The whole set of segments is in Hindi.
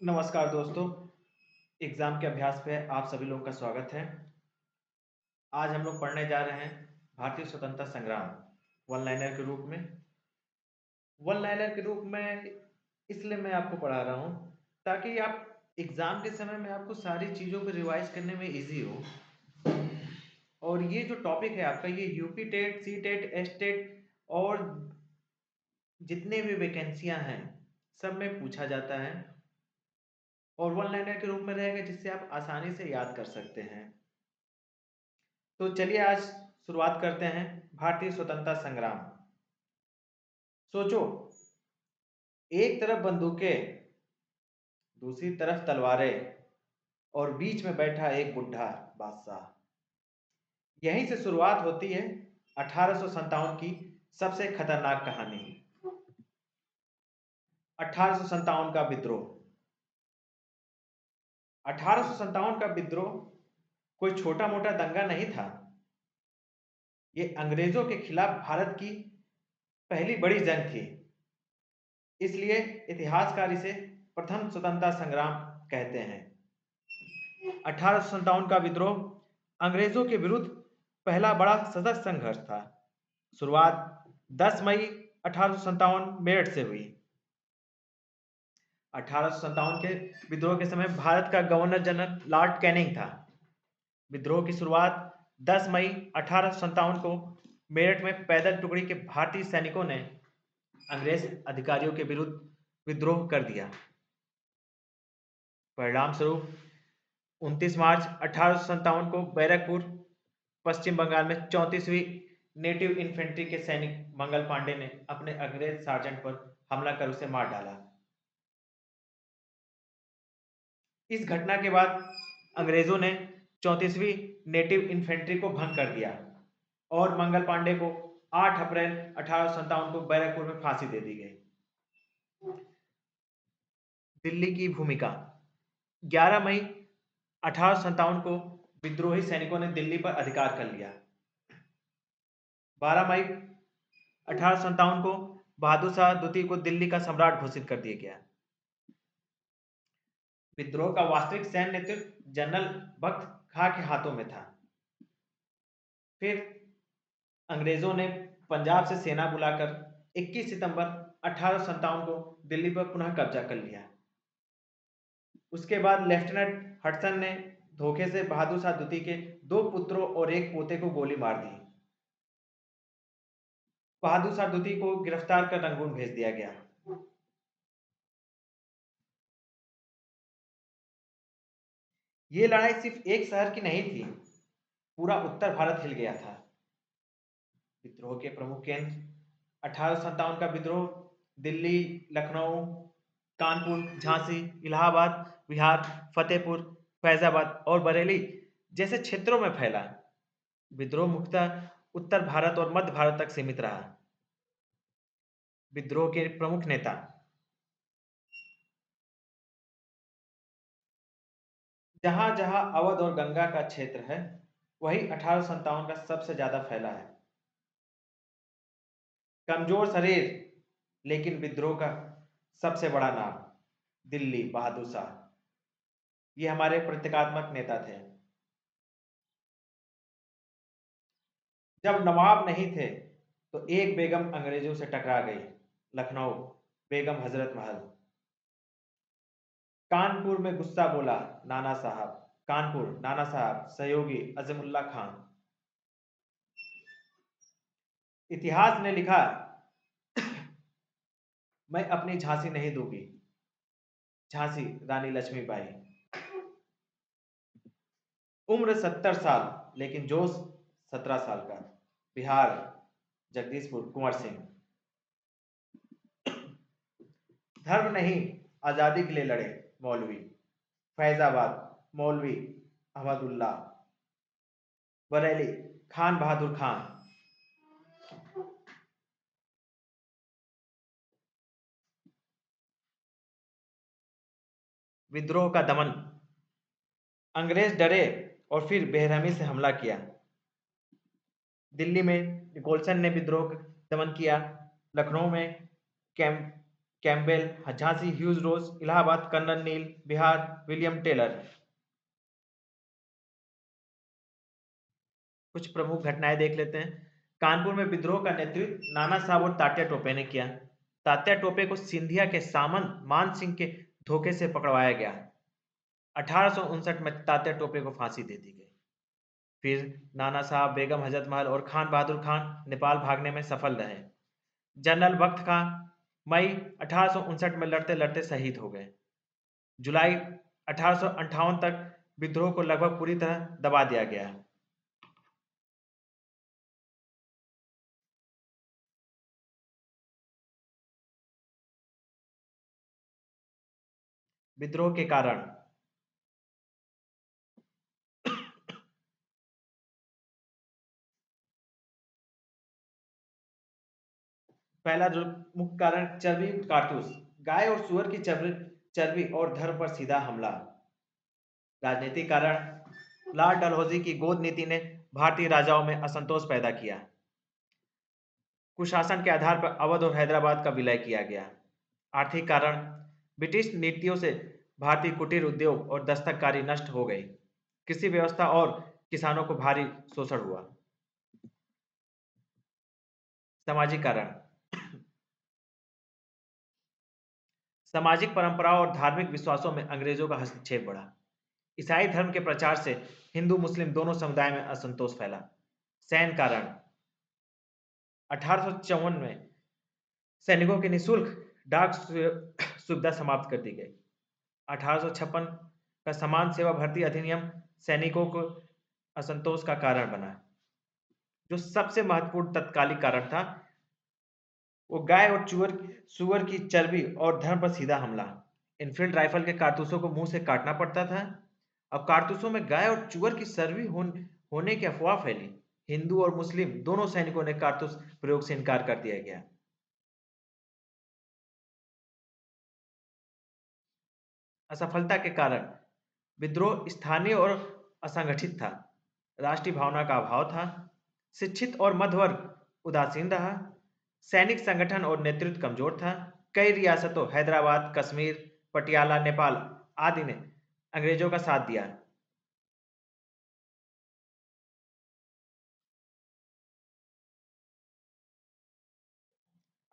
नमस्कार दोस्तों। एग्जाम के अभ्यास पे आप सभी लोगों का स्वागत है। आज हम लोग पढ़ने जा रहे हैं भारतीय स्वतंत्रता संग्राम वन लाइनर के रूप में। वन लाइनर के रूप में इसलिए मैं आपको पढ़ा रहा हूँ ताकि आप एग्जाम के समय में आपको सारी चीज़ों को रिवाइज करने में इजी हो। और ये जो टॉपिक है आपका, ये UP TET, C TET, S TET और जितने भी वैकेंसियां हैं सब में पूछा जाता है और वन लाइनर के रूप में रहेगा, जिससे आप आसानी से याद कर सकते हैं। तो चलिए आज शुरुआत करते हैं भारतीय स्वतंत्रता संग्राम। सोचो, एक तरफ बंदूकें, दूसरी तरफ तलवारें और बीच में बैठा एक बुढ़ा बादशाह। यहीं से शुरुआत होती है 1857 की सबसे खतरनाक कहानी, 1857 का विद्रोह। 1857 का विद्रोह कोई छोटा मोटा दंगा नहीं था। ये अंग्रेजों के खिलाफ भारत की पहली बड़ी जंग थी। इसलिए इतिहासकार इसे प्रथम स्वतंत्रता संग्राम कहते हैं। 1857 का विद्रोह अंग्रेजों के विरुद्ध पहला बड़ा सशक्त संघर्ष था। शुरुआत 10 मई 1857 मेरठ से हुई। 1857 के विद्रोह के समय भारत का गवर्नर जनरल लॉर्ड कैनिंग था। विद्रोह की शुरुआत 10 मई 1857 को मेरठ में पैदल टुकड़ी के भारतीय सैनिकों ने अंग्रेज अधिकारियों के विरुद्ध विद्रोह कर दिया। परिणाम स्वरूप 29 मार्च 1857 को बैरकपुर, पश्चिम बंगाल में 34वीं नेटिव इन्फेंट्री के सैनिक मंगल पांडे ने अपने अंग्रेज सार्जेंट पर हमला कर उसे मार डाला। इस घटना के बाद अंग्रेजों ने 34वीं नेटिव इन्फेंट्री को भंग कर दिया और मंगल पांडे को 8 अप्रैल 1857 को बैरकपुर में फांसी दे दी गई। दिल्ली की भूमिका। 11 मई 1857 को विद्रोही सैनिकों ने दिल्ली पर अधिकार कर लिया। 12 मई 1857 को बहादुर शाह द्वितीय को दिल्ली का सम्राट घोषित कर दिया गया। विद्रोह का वास्तविक सैन्य नेतृत्व जनरल बख्त खां के हाथों में था। फिर अंग्रेजों ने पंजाब से सेना बुलाकर 21 सितंबर 1857 को दिल्ली पर पुनः कब्जा कर लिया। उसके बाद लेफ्टिनेंट हडसन ने धोखे से बहादुर शाह द्वितीय के 2 पुत्रों और एक पोते को गोली मार दी। बहादुर शाह द्वितीय को गिरफ्तार कर रंगून भेज दिया गया। ये लड़ाई सिर्फ एक शहर की नहीं थी, पूरा उत्तर भारत हिल गया था। विद्रोह के प्रमुख केंद्र। 1857 का विद्रोह दिल्ली, लखनऊ, कानपुर, झांसी, इलाहाबाद, बिहार, फतेहपुर, फैजाबाद और बरेली जैसे क्षेत्रों में फैला। विद्रोह मुख्यतः उत्तर भारत और मध्य भारत तक सीमित रहा। विद्रोह के प्रमुख नेता। जहां जहां अवध और गंगा का क्षेत्र है, वही 1857 का सबसे ज्यादा फैला है। कमजोर शरीर लेकिन विद्रोह का सबसे बड़ा नाम, दिल्ली बहादुर शाह। ये हमारे प्रतीकात्मक नेता थे। जब नवाब नहीं थे तो एक बेगम अंग्रेजों से टकरा गई, लखनऊ, बेगम हजरत महल। कानपुर में गुस्सा बोला नाना साहब, कानपुर, नाना साहब, सहयोगी अज़ीमुल्ला खान। इतिहास ने लिखा, मैं अपनी झांसी नहीं दूंगी। झांसी, रानी लक्ष्मीबाई। उम्र 70 साल लेकिन जोश 17 साल का, बिहार, जगदीशपुर, कुंवर सिंह। धर्म नहीं, आजादी के लिए लड़े, मौलवी, फैजाबाद, मौलवी अहमदुल्ला। बरेली, खान बहादुर खान। विद्रोह का दमन। अंग्रेज डरे और फिर बेरहमी से हमला किया। दिल्ली में निकोलसन ने विद्रोह का दमन किया। लखनऊ में कैम्पबेल, झांसी ह्यूज रोज, इलाहाबाद कर्नल नील, बिहार विलियम टेलर। कुछ प्रमुख घटनाएं देख लेते हैं। कानपुर में विद्रोह का नेतृत्व नाना साहब और तात्या टोपे ने किया। तात्या टोपे को सिंधिया के सामंत मान सिंह के धोखे से पकड़वाया गया। 1859 में तात्या टोपे को फांसी दे दी गई। फिर नाना साहब, बेगम हजरत महल और खान बहादुर खान नेपाल भागने में सफल रहे। जनरल बख्त खां मई 1859 में लड़ते लड़ते शहीद हो गए। जुलाई 1858 तक विद्रोह को लगभग पूरी तरह दबा दिया गया। विद्रोह के कारण पहला जो मुख्य कारण, चर्बी कारतूस, गाय और सुअर की चर्बी और धर्म पर सीधा हमला। राजनीतिक कारण, लॉर्ड डलहौजी की गोद नीति ने भारतीय राजाओं में असंतोष पैदा किया। कुशासन के आधार पर अवध और हैदराबाद का विलय किया गया। आर्थिक कारण, ब्रिटिश नीतियों से भारतीय कुटीर उद्योग और दस्तकारी नष्ट हो गई। कृषि व्यवस्था और किसानों को भारी शोषण हुआ। सामाजिक कारण, सामाजिक परंपराओं और धार्मिक विश्वासों में अंग्रेजों का हस्तक्षेप बढ़ा। ईसाई धर्म के प्रचार से हिंदू मुस्लिम दोनों समुदाय में असंतोष फैला। सैन्य कारण, 1854 में सैनिकों की निःशुल्क डाक सुविधा समाप्त कर दी गई। 1856 का समान सेवा भर्ती अधिनियम सैनिकों को असंतोष का कारण बना। जो सबसे महत्वपूर्ण तत्कालिक कारण था, वो गाय और सुअर की चर्बी और धर्म पर सीधा हमला। इनफील्ड राइफल के कारतूसों को मुंह से काटना पड़ता था। अब कारतूसों में गाय और सुअर की चर्बी होने की अफवाह फैली। हिंदू और मुस्लिम दोनों सैनिकों ने कारतूस प्रयोग से इनकार कर दिया गया। असफलता के कारण, विद्रोह स्थानीय और असंगठित था। राष्ट्रीय भावना का अभाव था। शिक्षित और मध्य वर्ग उदासीन रहा। सैनिक संगठन और नेतृत्व कमजोर था। कई रियासतों, हैदराबाद, कश्मीर, पटियाला, नेपाल आदि ने अंग्रेजों का साथ दिया।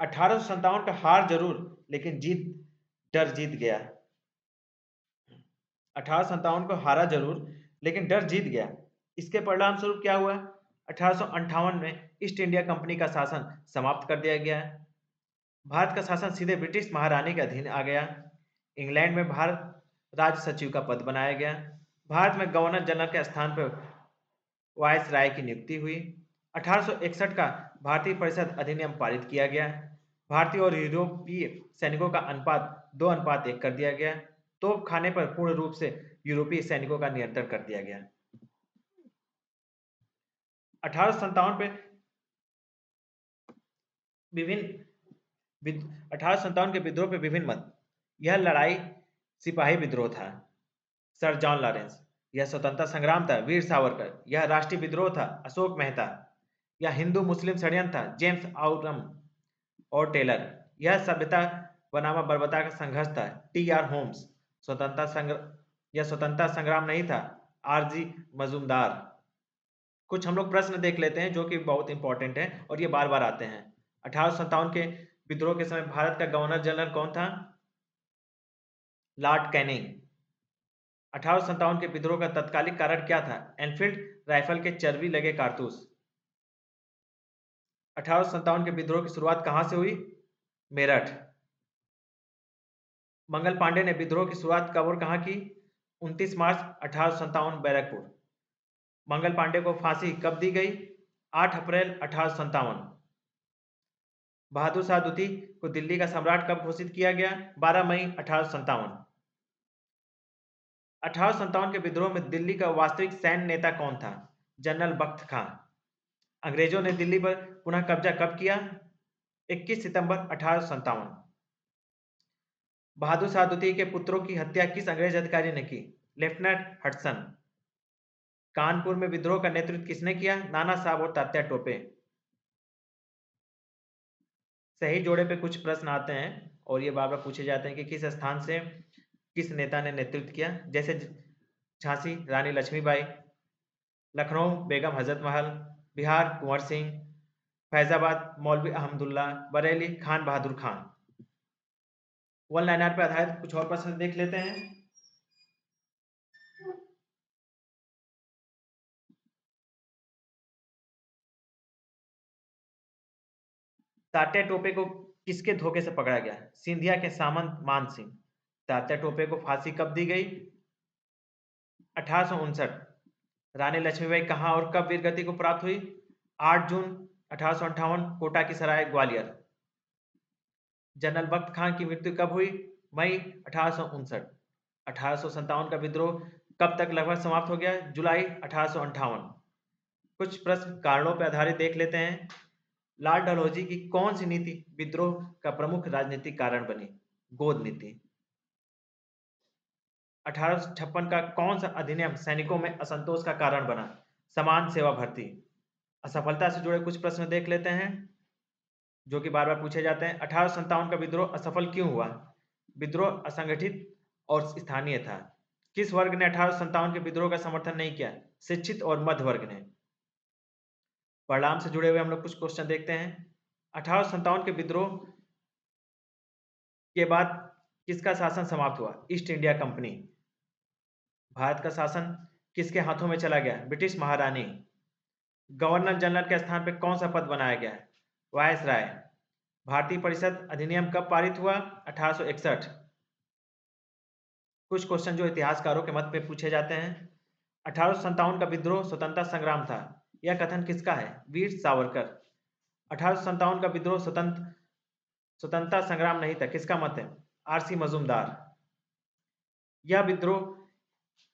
1857 का हार जरूर, लेकिन डर जीत गया। 1857 को हारा जरूर, लेकिन डर जीत गया। इसके परिणाम स्वरूप क्या हुआ? 1858 में ईस्ट इंडिया कंपनी का शासन समाप्त कर दिया गया। भारत का शासन सीधे ब्रिटिश महारानी के अधीन आ गया। इंग्लैंड में भारत राज्य सचिव का पद बनाया गया। भारत में गवर्नर जनरल के स्थान पर वायस राय की नियुक्ति हुई। 1861 का भारतीय परिषद अधिनियम पारित किया गया। भारतीय और यूरोपीय सैनिकों का अनुपात 2:1 कर दिया गया। तोप खाने पर पूर्ण रूप से यूरोपीय सैनिकों का नियंत्रण कर दिया गया। 1857 पे विभिन्न 1857 के विद्रोह पे विभिन्न मत। यह लड़ाई सिपाही विद्रोह था, सर जॉन लॉरेंस। यह स्वतंत्रता संग्राम था, वीर सावरकर। यह राष्ट्रीय विद्रोह था, अशोक मेहता। यह हिंदू मुस्लिम षड्यंत्र था, जेम्स आउटम और टेलर। यह सभ्यता बनाम बर्बरता का संघर्ष था, टी.आर. होम्स। यह स्वतंत्रता संग्राम नहीं था, आर.जी. मजूमदार। कुछ हम लोग प्रश्न देख लेते हैं जो कि बहुत इंपॉर्टेंट है और ये बार बार आते हैं। 1857 के विद्रोह के समय भारत का गवर्नर जनरल कौन था? Lord Canning. 1857 के विद्रोह का तत्कालिक कारण क्या था? एनफील्ड राइफल के चर्बी लगे कारतूस। 1857 के विद्रोह की शुरुआत कहां से हुई? मेरठ। मंगल पांडे ने विद्रोह की शुरुआत कब और कहां की? 29 मार्च 1857, बैरकपुर। मंगल पांडे को फांसी कब दी गई? 8 अप्रैल 1857। बहादुर शाह द्वितीय को दिल्ली का सम्राट कब घोषित किया गया? 12 मई 1857। 1857 के विद्रोह में दिल्ली का वास्तविक सैन्य नेता कौन था? जनरल बख्त खां। अंग्रेजों ने दिल्ली पर पुनः कब्जा कब किया? 21 सितंबर 1857। बहादुर शाह द्वितीय के पुत्रों की हत्या किस अंग्रेज अधिकारी ने की? Lieutenant Hudson. कानपुर में विद्रोह का नेतृत्व किसने किया? नाना साहब और तात्या टोपे। सही जोड़े पे कुछ प्रश्न आते हैं। और ये बार बार पूछे जाते हैं कि किस स्थान से किस नेता ने नेतृत्व किया, जैसे झांसी रानी लक्ष्मीबाई, लखनऊ बेगम हजरत महल, बिहार कुंवर सिंह, फैजाबाद मौलवी अहमदुल्ला, बरेली खान बहादुर खान। वन लाइनर पर आधारित कुछ और प्रश्न देख लेते हैं। तात्या टोपे को किसके धोखे से पकड़ा गया? सिंधिया के सामंत मान सिंह। तात्या टोपे को फांसी कब दी गई? 1859। रानी लक्ष्मीबाई कहाँ और कब वीरगति को प्राप्त हुई? 8 जून 1858, कोटा की सराय ग्वालियर। जनरल बख्त खान की मृत्यु कब हुई? मई 1859। 1857 का विद्रोह कब तक लगभग समाप्त हो गया? जुलाई 1858। कुछ प्रश्न कारणों पर आधारित देख लेते हैं। लॉर्ड डलहौजी की कौन सी नीति विद्रोह का प्रमुख राजनीतिक कारण बनी? गोद नीति। 1856 का कौन सा अधिनियम सैनिकों में असंतोष का कारण बना? समान सेवा भर्ती। असफलता से जुड़े कुछ प्रश्न देख लेते हैं जो कि बार बार पूछे जाते हैं। 1857 का विद्रोह असफल क्यों हुआ? विद्रोह असंगठित और स्थानीय था। किस वर्ग ने 1857 के विद्रोह का समर्थन नहीं किया? शिक्षित और मध्य वर्ग ने। परिणाम से जुड़े हुए हम लोग कुछ क्वेश्चन देखते हैं। 1857 के विद्रोह के बाद किसका शासन समाप्त हुआ? East India company. भारत का शासन किसके हाथों में चला गया? ब्रिटिश महारानी। गवर्नर जनरल के स्थान पर कौन सा पद बनाया गया? वायसराय। भारतीय परिषद अधिनियम कब पारित हुआ? 1861। कुछ क्वेश्चन जो इतिहासकारों के मत पे पूछे जाते हैं। 1857 का विद्रोह स्वतंत्रता संग्राम था, यह कथन किसका है? वीर सावरकर। 1857 का विद्रोह स्वतंत्रता संग्राम नहीं था, किसका मत है? आरसी मजूमदार।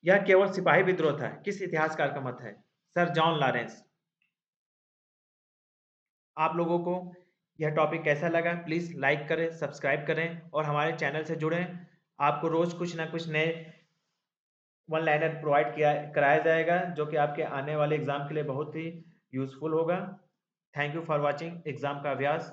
यह केवल सिपाही विद्रोह था, किस इतिहासकार का मत है? Sir John Lawrence. आप लोगों को यह टॉपिक कैसा लगा? प्लीज लाइक करें, सब्सक्राइब करें और हमारे चैनल से जुड़ें। आपको रोज कुछ ना कुछ नए वन लाइनर प्रोवाइड कराया जाएगा जो कि आपके आने वाले एग्जाम के लिए बहुत ही यूजफुल होगा। Thank you for watching exam का अभ्यास।